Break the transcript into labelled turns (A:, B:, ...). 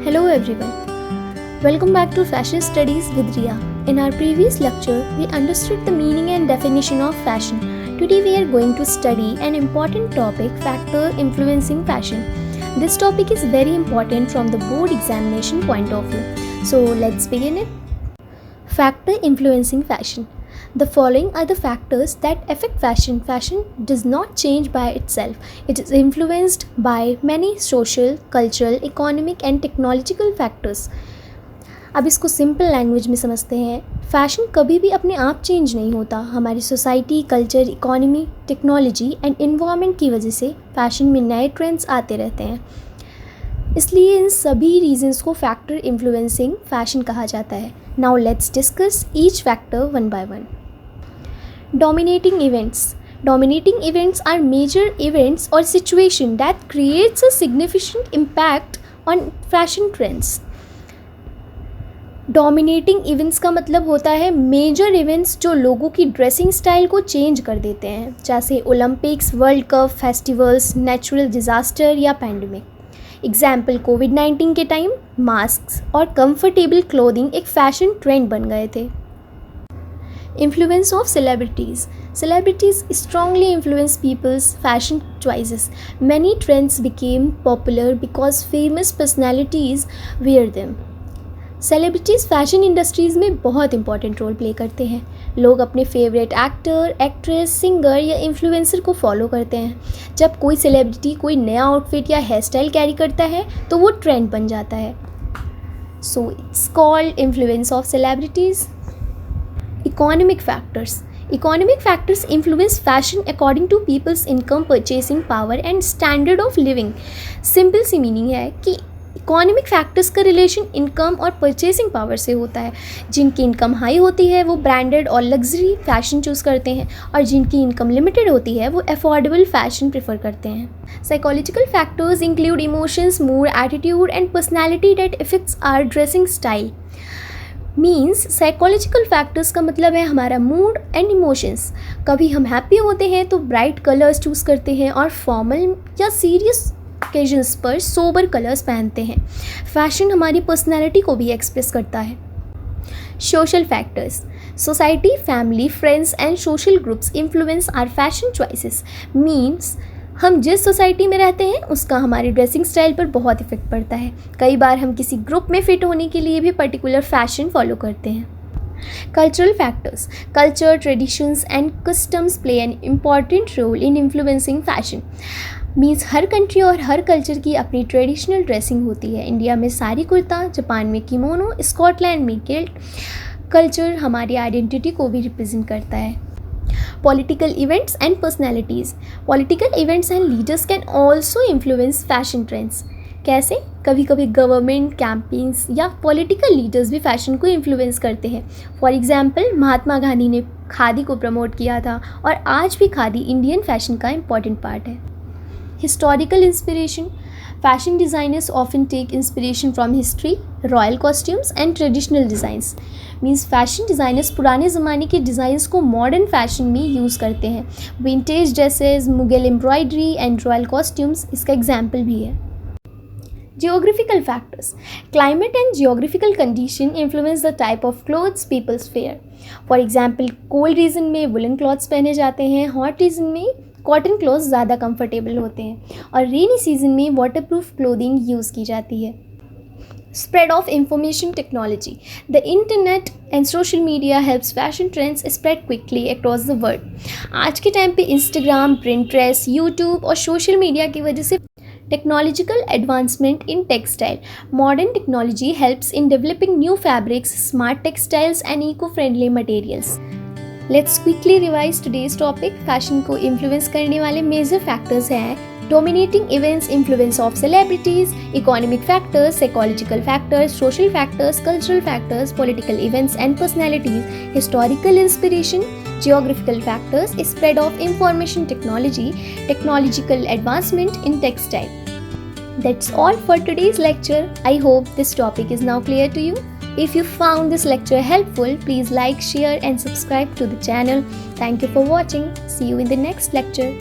A: Hello everyone. Welcome back to Fashion Studies with Ria. In our previous lecture, we understood the meaning and definition of fashion. Today we are going to study an important topic, factor influencing fashion. This topic is very important from the board examination point of view. So let's begin it. Factor influencing fashion. The following are the factors that affect fashion. Fashion does not change by itself. It is influenced by many social, cultural, economic and technological factors. अब इसको simple language में समझते हैं. Fashion कभी भी अपने आप change नहीं होता. हमारी society, culture, economy, technology and environment की वजह से फैशन में नए ट्रेंड्स आते रहते हैं. इसलिए इन सभी रीजंस को फैक्टर इन्फ्लुएंसिंग फैशन कहा जाता है. Now let's discuss each factor one by one. Dominating events. Dominating events are major events or situation that creates a significant impact on fashion trends. Dominating events का मतलब होता है major events जो लोगों की ड्रेसिंग स्टाइल को change कर देते हैं, जैसे Olympics, world cup, festivals, natural disaster या पैंडमिक. एग्जाम्पल कोविड-19 के टाइम मास्क और कंफर्टेबल क्लोथिंग एक फैशन ट्रेंड बन गए थे. Influence of celebrities. Celebrities strongly influence people's fashion choices. Many trends became popular because famous personalities wear them. Celebrities fashion industries में बहुत important role play करते हैं. लोग अपने फेवरेट एक्टर, एक्ट्रेस, सिंगर या इन्फ्लुएंसर को फॉलो करते हैं. जब कोई सेलिब्रिटी कोई नया आउटफिट या हेयर स्टाइल कैरी करता है तो वो ट्रेंड बन जाता है. So it's called influence of celebrities. Economic factors. Economic factors influence fashion according to people's income, purchasing power and standard of living. Simple सी मीनिंग है कि इकोनॉमिक फैक्टर्स का रिलेशन इनकम और परचेसिंग पावर से होता है. जिनकी इनकम हाई होती है वो ब्रांडेड और लग्जरी फैशन चूज़ करते हैं और जिनकी इनकम लिमिटेड होती है वो अफोर्डेबल फैशन प्रेफर करते हैं. Psychological factors include emotions, mood, attitude and personality that effects our dressing style. Means psychological factors का मतलब है हमारा मूड एंड इमोशंस. कभी हम हैप्पी होते हैं तो ब्राइट कलर्स चूज़ करते हैं और फॉर्मल या सीरियस ओकेजन्स पर सोबर कलर्स पहनते हैं. फैशन हमारी पर्सनैलिटी को भी एक्सप्रेस करता है. Social factors. Society, family, friends and social groups influence our fashion choices. Means हम जिस सोसाइटी में रहते हैं उसका हमारी ड्रेसिंग स्टाइल पर बहुत इफेक्ट पड़ता है. कई बार हम किसी ग्रुप में फिट होने के लिए भी पर्टिकुलर फैशन फॉलो करते हैं. Cultural factors. Culture, traditions and customs play an important role in influencing fashion. Means हर कंट्री और हर कल्चर की अपनी ट्रेडिशनल ड्रेसिंग होती है. इंडिया में साड़ी कुर्ता, जापान में किमोनो, स्कॉटलैंड में किल्ट. कल्चर हमारी आइडेंटिटी को भी रिप्रेजेंट करता है. Political events and personalities. Political events and leaders can also influence fashion trends. कैसे? कभी कभी गवर्नमेंट कैंपेन्स या पॉलिटिकल लीडर्स भी फैशन को इन्फ्लुएंस करते हैं. फॉर एग्जांपल महात्मा गांधी ने खादी को प्रमोट किया था और आज भी खादी इंडियन फैशन का इम्पॉर्टेंट पार्ट है. Historical inspiration. Fashion designers often take inspiration from history, royal costumes and traditional designs. Means fashion designers पुराने ज़माने के डिज़ाइंस को मॉडर्न फैशन में यूज़ करते हैं. Vintage dresses, Mughal embroidery and royal costumes इसका एग्जाम्पल भी है. Geographical factors. Climate and geographical condition influence the type of clothes people wear. For example, cold region में woolen clothes पहने जाते हैं, hot region में कॉटन क्लॉथ्स ज़्यादा कंफर्टेबल होते हैं और रेनी सीजन में वाटरप्रूफ क्लोथिंग यूज़ की जाती है. Spread of information technology. The internet and social media helps fashion trends spread quickly across the world. आज के टाइम पे इंस्टाग्राम, Pinterest, यूट्यूब और सोशल मीडिया की वजह से technological advancement in textile. Modern technology helps in developing new fabrics, smart textiles and eco friendly materials. Let's quickly revise today's topic. Fashion को influence करने वाले मेजर फैक्टर्स हैं dominating events, influence of celebrities, economic factors, psychological factors, social factors, cultural factors, political events and personalities, historical inspiration, geographical factors, spread of information technology, technological advancement in textile. That's all for today's lecture. I hope this topic is now clear to you. If you found this lecture helpful, please like, share and subscribe to the channel. Thank you for watching. See you in the next lecture.